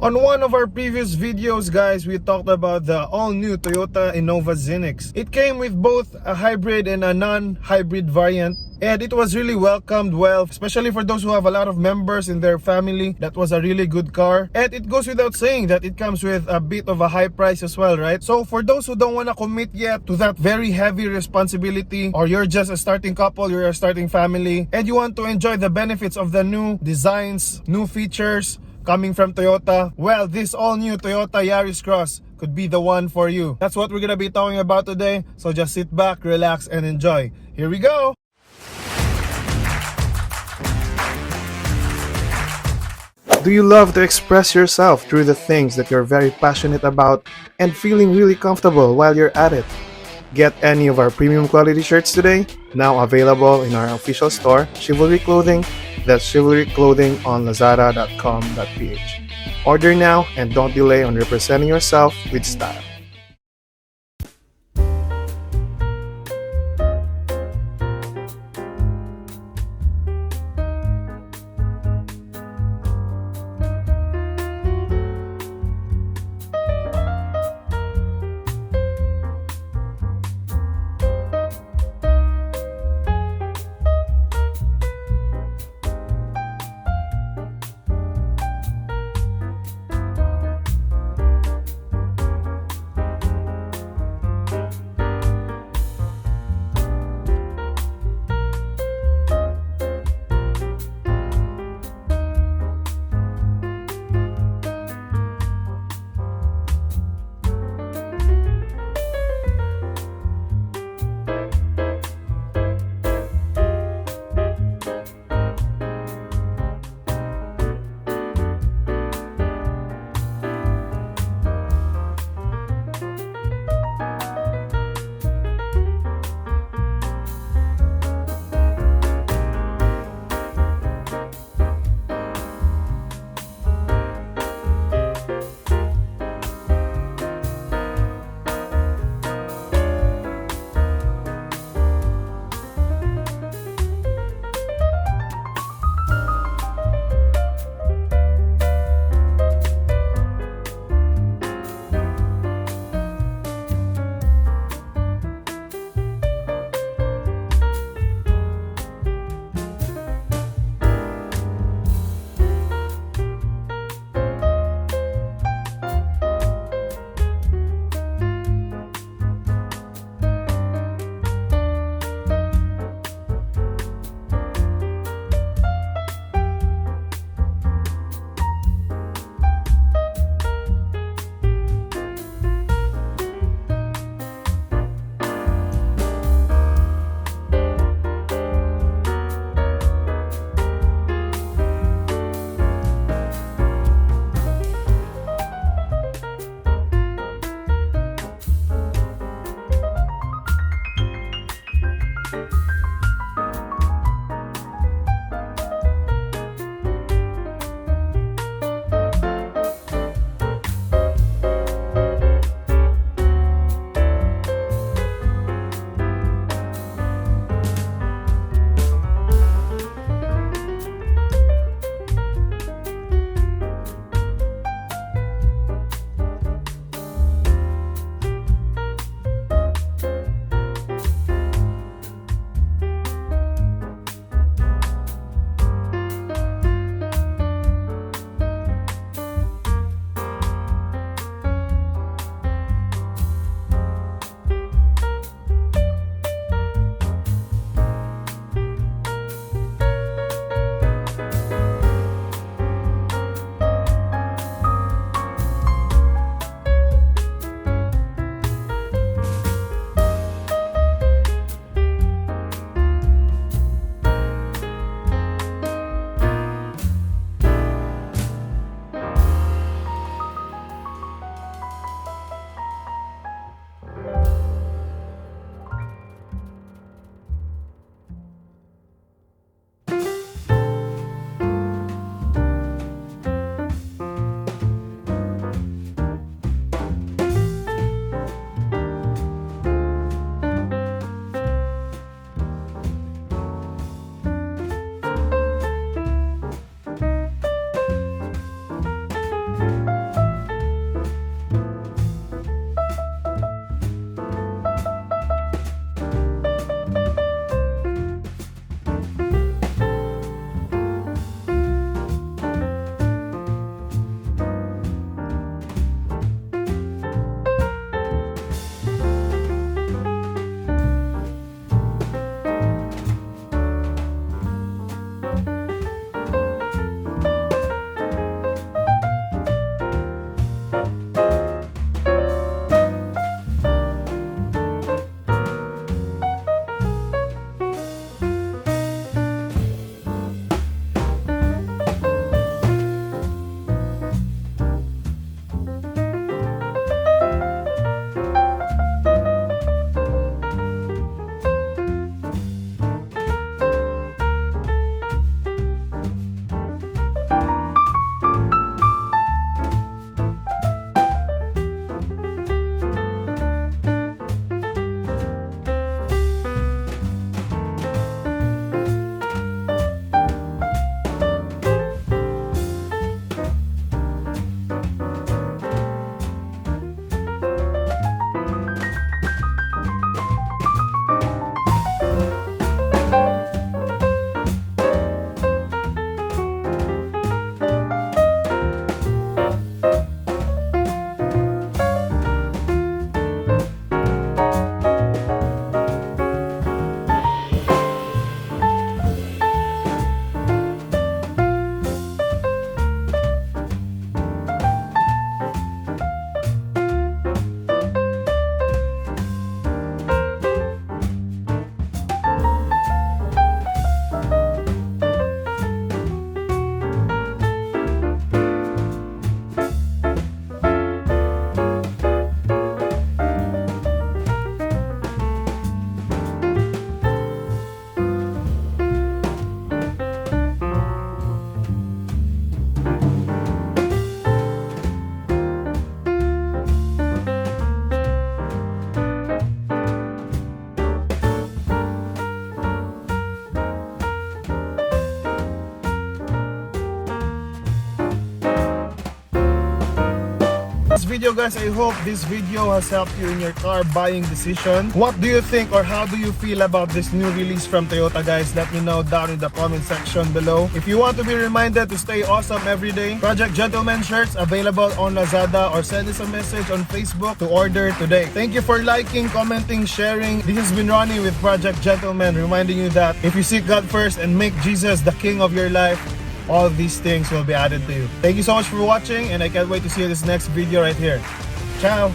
On one of our previous videos, guys, we talked about the all-new Toyota Innova Zenix. It came with both a hybrid and a non-hybrid variant. And it was really welcomed well, especially for those who have a lot of members in their family. That was a really good car. And it goes without saying that it comes with a bit of a high price as well, right? So for those who don't want to commit yet to that very heavy responsibility, or you're just a starting couple, you're a starting family, and you want to enjoy the benefits of the new designs, new features coming from Toyota, well, this all-new Toyota Yaris Cross could be the one for you. That's what we're gonna be talking about today. So just sit back, relax, and enjoy. Here we go! Do you love to express yourself through the things that you're very passionate about and feeling really comfortable while you're at it? Get any of our premium quality shirts today, now available in our official store, Chivalry Clothing. That's Chivalry Clothing on lazada.com.ph. Order now and don't delay on representing yourself with style. this video, guys. I hope this video has helped you in your car buying decision. What do you think, or how do you feel about this new release from Toyota, guys? Let me know down in the comment section below. If you want to be reminded to stay awesome every day, Project Gentleman shirts available on Lazada, or send us a message on Facebook to order today. Thank you for liking, commenting, sharing. This has been Ronnie with Project Gentleman, reminding you that if you seek God first and make Jesus the king of your life, all these things will be added to you. Thank you so much for watching, and I can't wait to see you in this next video right here. Ciao!